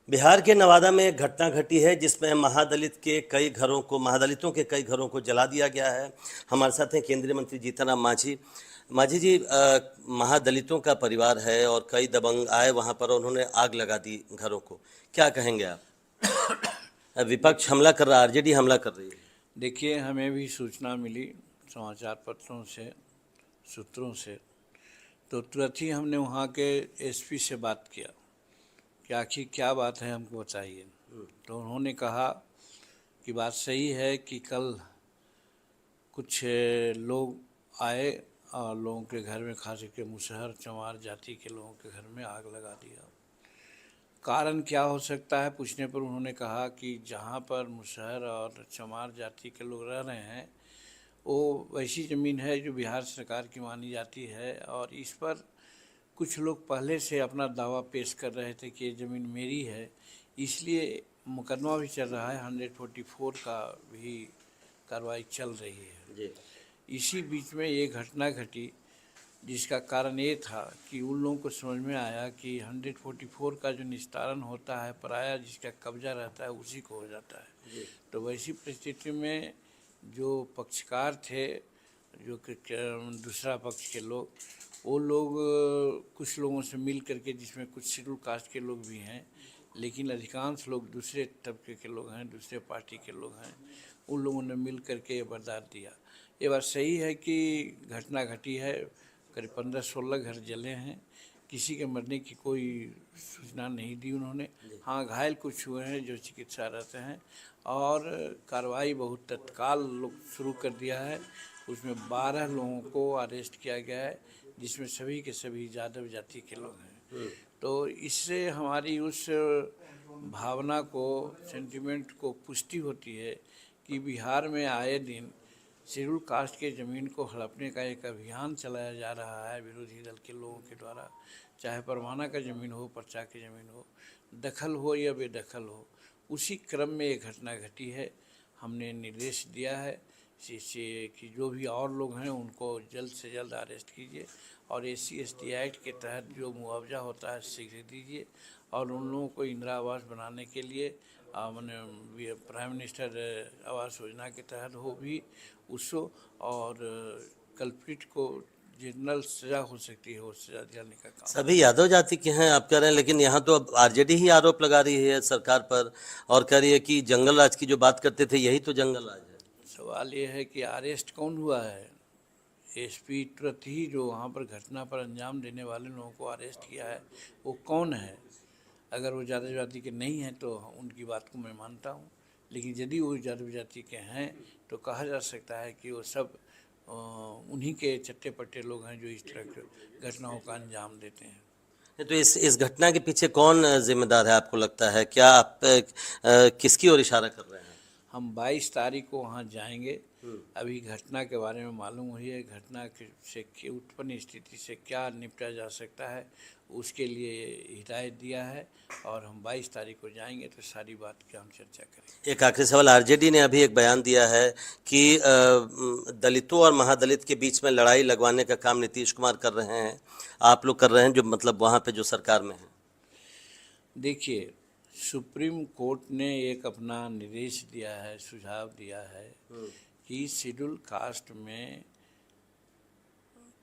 बिहार के नवादा में एक घटना घटी है जिसमें महादलितों के कई घरों को जला दिया गया है। हमारे साथ हैं केंद्रीय मंत्री जीतन राम मांझी। मांझी जी, महादलितों का परिवार है और कई दबंग आए वहां पर, उन्होंने आग लगा दी घरों को। क्या कहेंगे आप? विपक्ष हमला कर रहा है, आरजेडी हमला कर रही है। देखिए, हमें भी सूचना मिली समाचार पत्रों से, सूत्रों से, तो तुरंत ही हमने वहाँ के एसपी से बात किया कि आखिर क्या बात है, हमको बताइए। तो उन्होंने कहा कि बात सही है कि कल कुछ लोग आए और लोगों के घर में, खास करके मुसहर चमार जाति के लोगों के घर में आग लगा दिया। कारण क्या हो सकता है पूछने पर उन्होंने कहा कि जहाँ पर मुसहर और चमार जाति के लोग रह रहे हैं वो वैसी ज़मीन है जो बिहार सरकार की मानी जाती है, और इस पर कुछ लोग पहले से अपना दावा पेश कर रहे थे कि ये ज़मीन मेरी है, इसलिए मुकदमा भी चल रहा है। 144 का भी कार्रवाई चल रही है। जी। इसी बीच में ये घटना घटी जिसका कारण ये था कि उन लोगों को समझ में आया कि 144 का जो निस्तारण होता है, पराया जिसका कब्जा रहता है उसी को हो जाता है। जी। तो वैसी परिस्थिति में जो पक्षकार थे, जो कि दूसरा पक्ष के लोग, वो लोग कुछ लोगों से मिल करके, जिसमें कुछ शेड्यूल कास्ट के लोग भी हैं, लेकिन अधिकांश लोग दूसरे तबके के लोग हैं, दूसरे पार्टी के लोग हैं, उन लोगों ने मिल करके ये बरदार दिया। ये बात सही है कि घटना घटी है, करीब 15-16 घर जले हैं, किसी के मरने की कोई सूचना नहीं दी उन्होंने। हाँ, घायल कुछ हुए हैं जो चिकित्सारत हैं, और कार्रवाई बहुत तत्काल लोग शुरू कर दिया है। उसमें 12 लोगों को अरेस्ट किया गया है, जिसमें सभी के सभी यादव जाति के लोग हैं। तो इससे हमारी उस भावना को, सेंटिमेंट को पुष्टि होती है कि बिहार में आए दिन शेड्यूल कास्ट के ज़मीन को हड़पने का एक अभियान चलाया जा रहा है विरोधी दल के लोगों के द्वारा। चाहे परवाना का ज़मीन हो, पर्चा की ज़मीन हो, दखल हो या बेदखल हो, उसी क्रम में ये घटना घटी है। हमने निर्देश दिया है कि जो भी और लोग हैं उनको जल्द से जल्द अरेस्ट कीजिए, और SC/ST एक्ट के तहत जो मुआवजा होता है शीघ्र दीजिए, और उन लोगों को इंदिरा आवास बनाने के लिए मैंने प्राइम मिनिस्टर आवास योजना के तहत हो भी उसको, और कल्प्रिट को जितना सजा हो सकती है वो सजा दिलाने का काम। सभी यादव जाति के हैं आप कह रहे हैं, लेकिन यहाँ तो अब आरजेडी ही आरोप लगा रही है सरकार पर और कह रही है कि जंगल राज की जो बात करते थे यही तो जंगल राज है। सवाल ये है कि अरेस्ट कौन हुआ है? एसपी तुरंत ही जो वहाँ पर घटना पर अंजाम देने वाले लोगों को अरेस्ट किया है, वो कौन है? अगर वो यादव जाति के नहीं हैं तो उनकी बात को मैं मानता हूँ, लेकिन यदि वो यादव जाति के हैं तो कहा जा सकता है कि वो सब उन्हीं के चट्टे पट्टे लोग हैं जो इस तरह की घटनाओं का अंजाम देते हैं। तो इस घटना के पीछे कौन जिम्मेदार है आपको लगता है? क्या आप किसकी ओर इशारा कर रहे हैं? हम 22 तारीख को वहाँ जाएंगे। अभी घटना के बारे में मालूम हुई है, घटना से उत्पन्न स्थिति से क्या निपटा जा सकता है उसके लिए हिदायत दिया है, और हम 22 तारीख को जाएंगे तो सारी बात की हम चर्चा करेंगे। एक आखिरी सवाल, आरजेडी ने अभी एक बयान दिया है कि दलितों और महादलित के बीच में लड़ाई लगवाने का काम नीतीश कुमार कर रहे हैं, आप लोग कर रहे हैं, जो मतलब वहाँ पे जो सरकार में है। देखिए, सुप्रीम कोर्ट ने एक अपना निर्देश दिया है, सुझाव दिया है कि शेड्यूल कास्ट में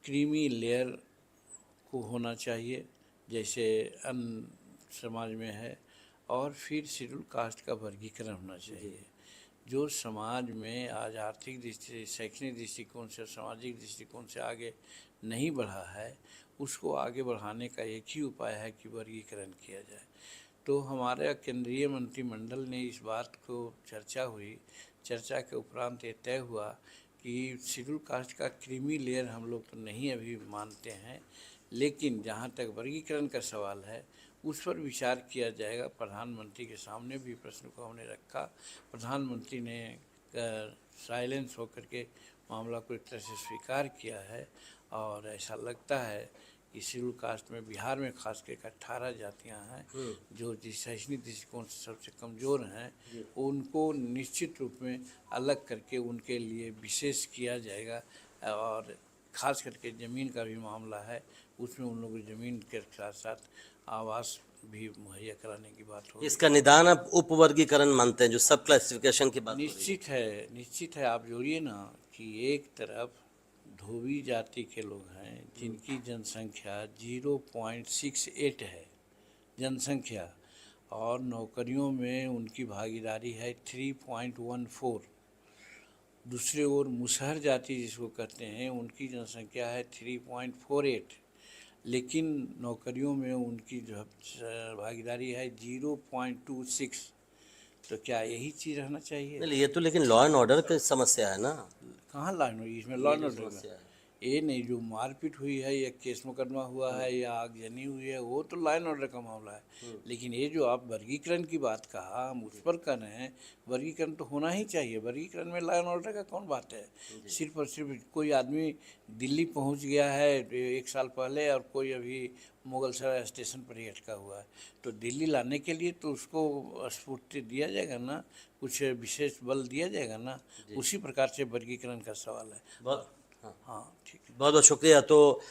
क्रीमी लेयर को होना चाहिए जैसे अन्य समाज में है, और फिर शेड्यूल कास्ट का वर्गीकरण होना चाहिए। जो समाज में आज आर्थिक दृष्टि, शैक्षणिक दृष्टिकोण से, सामाजिक दृष्टिकोण से आगे नहीं बढ़ा है, उसको आगे बढ़ाने का एक ही उपाय है कि वर्गीकरण किया जाए। तो हमारे केंद्रीय मंत्रिमंडल ने इस बात को चर्चा हुई, चर्चा के उपरांत ये तय हुआ कि शेड्यूल कास्ट का क्रीमी लेयर हम लोग तो नहीं अभी मानते हैं, लेकिन जहाँ तक वर्गीकरण का सवाल है उस पर विचार किया जाएगा। प्रधानमंत्री के सामने भी प्रश्न को हमने रखा, प्रधानमंत्री ने साइलेंस होकर के मामला को एक तरह से स्वीकार किया है, और ऐसा लगता है कि शेड्यूल कास्ट में बिहार में खास करके 18 जातियाँ हैं जो जिस शैक्षणिक दृष्टिकोण से सबसे कमज़ोर हैं, उनको निश्चित रूप में अलग करके उनके लिए विशेष किया जाएगा। और ख़ास करके ज़मीन का भी मामला है, उसमें उन लोगों को ज़मीन के साथ साथ आवास भी मुहैया कराने की बात हो। इसका निदान आप उपवर्गीकरण मानते हैं, जो सब क्लासिफिकेशन की बात हो रही है। निश्चित है। आप जोड़िए ना कि एक तरफ धोबी जाति के लोग हैं जिनकी जनसंख्या 0.68 है जनसंख्या, और नौकरियों में उनकी भागीदारी है 3.14। दूसरी ओर मुसहर जाति जिसको कहते हैं उनकी जनसंख्या है 3.48, लेकिन नौकरियों में उनकी जो भागीदारी है 0.26। तो क्या यही चीज़ रहना चाहिए? नहीं, ये तो लेकिन लॉ एंड ऑर्डर की समस्या है ना। कहाँ लॉ एंड, इसमें लॉ एंड जो ऑर्डर समस्या है। ये नहीं, जो मारपीट हुई है या केस मुकदमा हुआ है या आगजनी हुई है वो तो लॉ एंड ऑर्डर का मामला है। लेकिन ये जो आप वर्गीकरण की बात कहा, हम उस पर कर रहे हैं। वर्गीकरण तो होना ही चाहिए, वर्गीकरण में लॉ एंड ऑर्डर का कौन बात है? सिर्फ और सिर्फ कोई आदमी दिल्ली पहुंच गया है 1 साल पहले और कोई अभी मुगलसराय स्टेशन पर ही अटका हुआ है, तो दिल्ली लाने के लिए तो उसको स्फूर्ति दिया जाएगा ना, कुछ विशेष बल दिया जाएगा ना। उसी प्रकार से वर्गीकरण का सवाल है। बहुत हाँ ठीक है। बहुत बहुत शुक्रिया। तो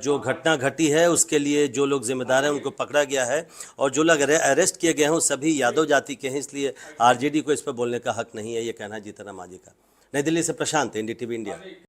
जो घटना घटी है उसके लिए जो लोग जिम्मेदार हैं उनको पकड़ा गया है, और जो लोग अरेस्ट किए गए हैं वो सभी यादव जाति के हैं, इसलिए आरजेडी को इस पर बोलने का हक नहीं है, ये कहना है जीतन राम मांझी का। नई दिल्ली से प्रशांत, एनडीटीवी इंडिया।